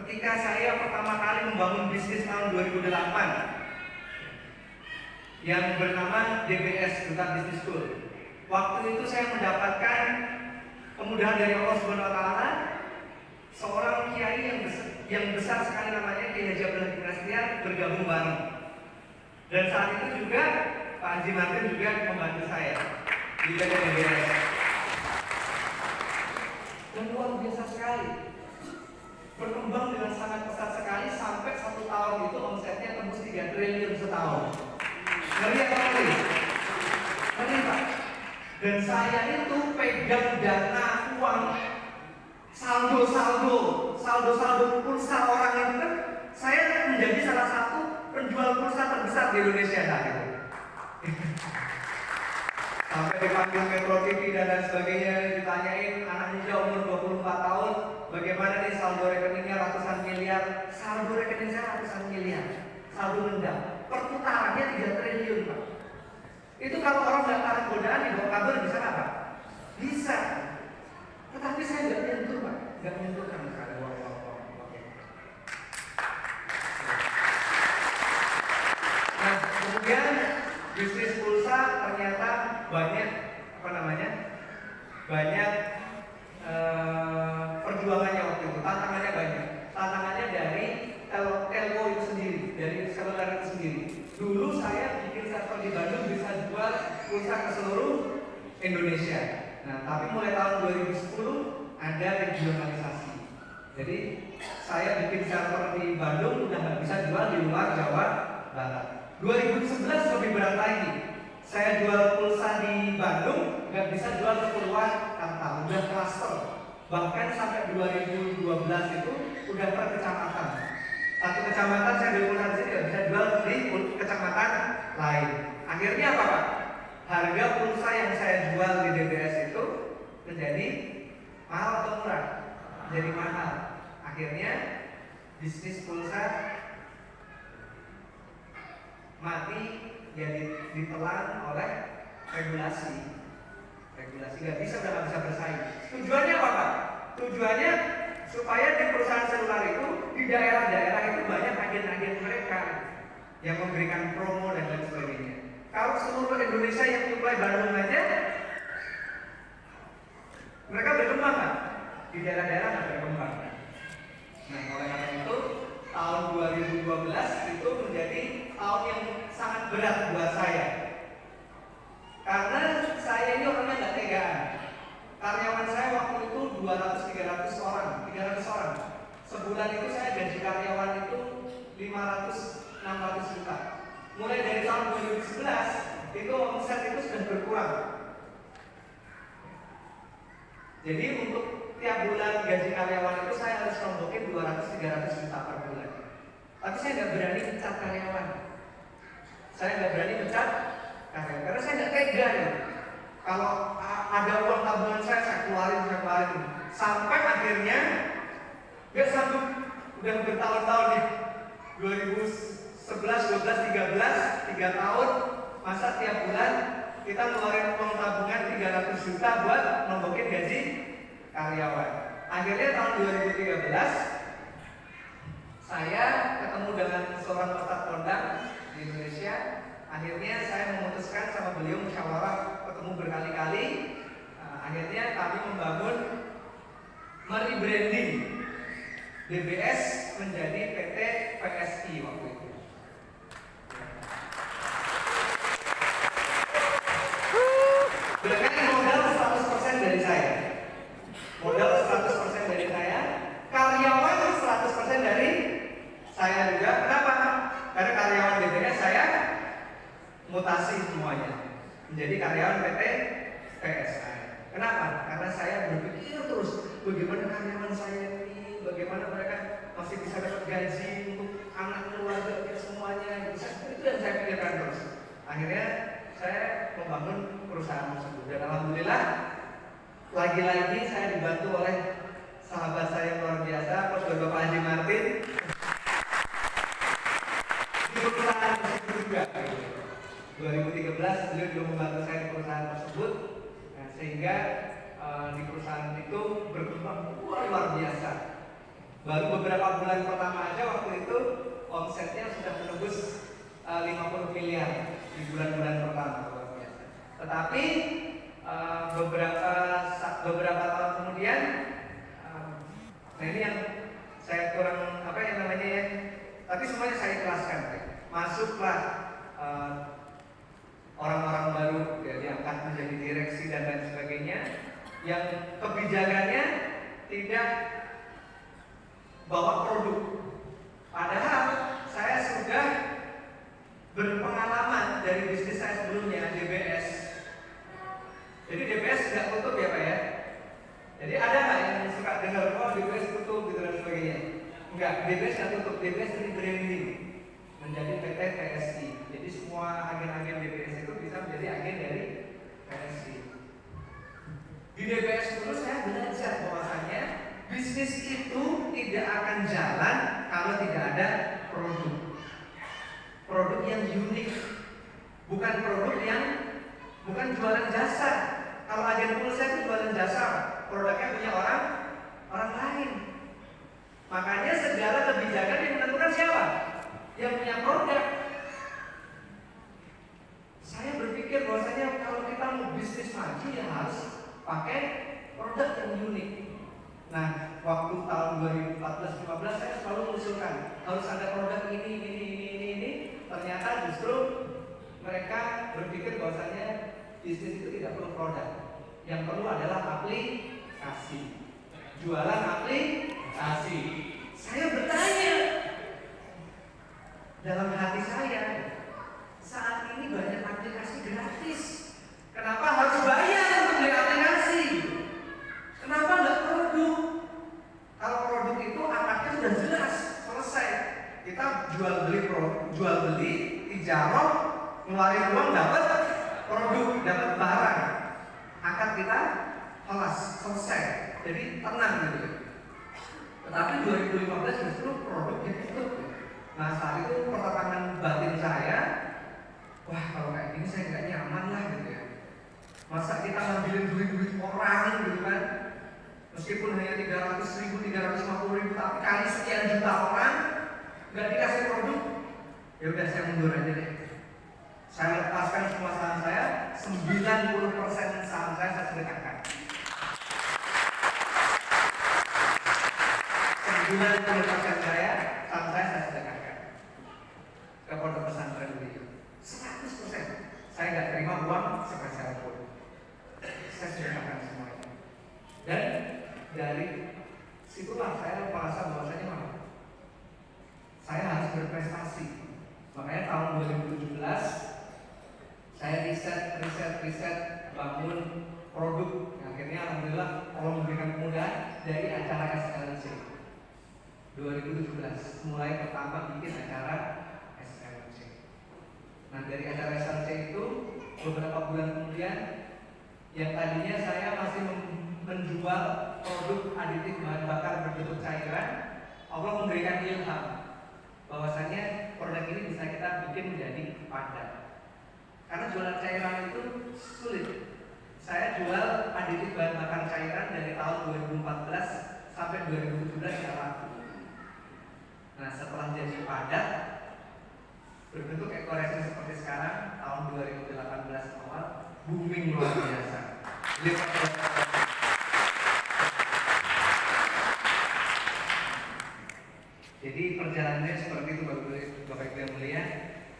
ketika saya pertama kali membangun bisnis tahun 2008 yang bernama DBS, Duta Business School. Waktu itu saya mendapatkan kemudahan dari Allah Subhanahu wa taala, seorang kiai yang besar sekali namanya Kiai Haji Abdul Hakim Prasetya bergabung bareng. Dan saat itu juga Pak Haji Martin juga membantu saya di bagian DBS. Dan luar biasa sekali, berkembang dengan sangat pesat sekali sampai 1 tahun itu omsetnya tembus 3 triliun setahun. Ngeri apa ngeri? Ngeri Pak. Dan saya itu pegang dana uang saldo pulsa orang itu kan, saya menjadi salah satu penjual pulsa terbesar di Indonesia saat itu. Sampai dipanggil Metro TV dan lain sebagainya, ditanyain anak muda umur 24 tahun, bagaimana nih saldo rekeningnya ratusan miliar, saldo rekening saya ratusan miliar, saldo rendah, perputarannya 3 triliun Pak. Itu kalau orang nggak tarik godaan di bawah kabel bisa nggak Pak? Bisa. Tetapi saya nggak nyentuh Pak, nggak nyentuh sama sekali. Nah, kemudian bisnis pulsa ternyata banyak banyak perjuangannya waktu itu, tantangannya banyak. Tantangannya dari telco itu sendiri, dari seluler itu sendiri. Dulu saya bikin server di Bandung bisa jual pulsa ke seluruh Indonesia. Nah, tapi mulai tahun 2010 ada regionalisasi. Jadi saya bikin server di Bandung udah nggak bisa jual di luar Jawa Barat. 2011 lebih berat lagi. Saya jual pulsa di Bandung nggak bisa jual ke Purwakarta, udah cluster. Bahkan sampai 2012 itu udah per kecamatan. Satu kecamatan saya beli pulsa di sini nggak bisa jual di kecamatan lain. Akhirnya apa Pak? Harga pulsa yang saya jual di DBS itu menjadi mahal atau murah? Jadi mahal. Akhirnya bisnis pulsa mati, jadi ditelan oleh regulasi nggak bisa, udah nggak bisa bersaing. Tujuannya apa Pak? Tujuannya supaya di perusahaan seluler itu di daerah-daerah itu banyak agen-agen mereka yang memberikan promo dan lain sebagainya. Kalau seluruh Indonesia yang supply Bandung aja, mereka berkembang kan? Di daerah-daerah nggak berkembang. Nah, oleh karena itu tahun 2012 itu menjadi tahun yang sangat berat buat saya. Karena saya ini orangnya nggak tegaan. Karyawan saya waktu itu 200-300 orang. Sebulan itu saya gaji karyawan itu 500-600 juta. Mulai dari tahun 2011 itu omset itu sudah berkurang. Jadi untuk tiap bulan gaji karyawan itu saya harus rombokin 200-300 juta per bulan. Tapi saya nggak berani pecat karyawan. Karena saya nggak tega ya. Kalau ada uang tabungan saya keluarin. Sampai akhirnya nggak sanggup, udah bertahun-tahun nih. 2011, 12, 13, 3 tahun, masa tiap bulan kita ngeluarin uang tabungan 300 juta buat nombokin gaji karyawan. Akhirnya tahun 2013 saya ketemu dengan seorang peserta kondang di Indonesia. Akhirnya saya memutuskan sama beliau, musyawarah, ketemu berkali-kali. Akhirnya kami membangun, merebranding DBS menjadi PT PSI waktu itu. Dengan modal 100% dari saya. Karyawan 100% dari saya juga. Kenapa? Karena karyawan DBS saya mutasi semuanya menjadi karyawan PT PSI. Kenapa? Karena saya berpikir terus bagaimana karyawan saya ini, bagaimana mereka masih bisa dapat gaji untuk anak keluarga semuanya. Itu yang saya pikirkan terus. Akhirnya saya membangun perusahaan tersebut dan alhamdulillah lagi-lagi saya dibantu oleh sahabat saya yang luar biasa, Bapak Haji Martin. Di perusahaan tersebut juga 2013 beliau juga membantu saya di perusahaan tersebut. Nah, sehingga di perusahaan itu berkembang luar biasa. Baru beberapa bulan pertama aja waktu itu omsetnya sudah menembus 50 miliar di bulan-bulan pertama, luar biasa. Tetapi beberapa tahun kemudian, nah ini yang saya kurang apa yang namanya ya, tapi semuanya saya jelaskan. Masuklah orang-orang baru ya, diangkat menjadi direksi dan lain sebagainya, yang kebijakannya tidak bawa produk. Padahal saya sudah berpengalaman dari bisnis saya sebelumnya, DBS. Jadi DBS tidak tutup ya Pak ya. Jadi ada nggak yang suka dengar oh DBS tutup gitu dan sebagainya? Enggak, DBS tidak tutup, DBS rebranding menjadi PT PSI. Jadi semua agen-agen DBS itu bisa menjadi agen dari PSI. Di DBS dulu saya belajar bahwasanya bisnis itu tidak akan jalan kalau tidak ada produk. Produk yang unik, bukan produk yang bukan jualan jasa. Kalau agen pulsa itu jualan jasa, produknya punya orang lain. Makanya segala kebijakan yang menentukan siapa? Yang punya produk. Saya berpikir bahwasanya kalau kita mau bisnis maju ya harus pakai produk yang unik. Nah, waktu tahun 2014-15 saya selalu mengusulkan harus ada produk ini. Ternyata justru mereka berpikir bahwasanya bisnis itu tidak perlu produk. Yang perlu adalah aplikasi. Jualan aplikasi. Saya bertanya dalam hati saya, saat ini banyak aplikasi gratis. Kenapa harus bayar untuk beli aplikasi? Kenapa nggak produk? Kalau produk itu akadnya sudah jelas, selesai. Kita jual beli, tijarah, ngeluarin uang dapat produk, dapat barang. Akad kita kelas selesai. Jadi tenang gitu. Tetapi 2015 justru produknya tutup. Nah saat itu pertentangan batin saya, wah kalau kayak gini saya nggak nyaman lah gitu ya. Masa kita ngambilin duit orang gitu kan? Meskipun hanya 300.000, 350.000, tapi kali sekian juta orang nggak dikasih produk, ya udah saya mundur aja deh. Saya lepaskan semua saham saya, 90% saham saya sedekahkan. 90% saham saya sedekahkan ke pondok pesantren beliau. 100%. Saya nggak terima uang sepeser pun. Saya sedekahkan semuanya. Dan dari situlah saya merasa bahwasanya saya harus berprestasi. Makanya tahun 2017 saya riset bangun produk. Akhirnya alhamdulillah Allah memberikan kemudahan dari acara SLC 2017 mulai pertama bikin acara SLC. Nah dari acara SLC itu beberapa bulan kemudian yang tadinya saya masih menjual produk aditif bahan bakar berbentuk cairan, Allah memberikan ilham bahwasanya produk ini bisa kita bikin menjadi padat. Karena jualan cairan itu sulit. Saya jual aditif bahan bakar cairan dari tahun 2014 sampai 2017 tidak laku. Nah setelah jadi padat berbentuk ekoresin seperti sekarang tahun 2018 awal booming luar biasa. Jadi perjalanannya seperti itu Bapak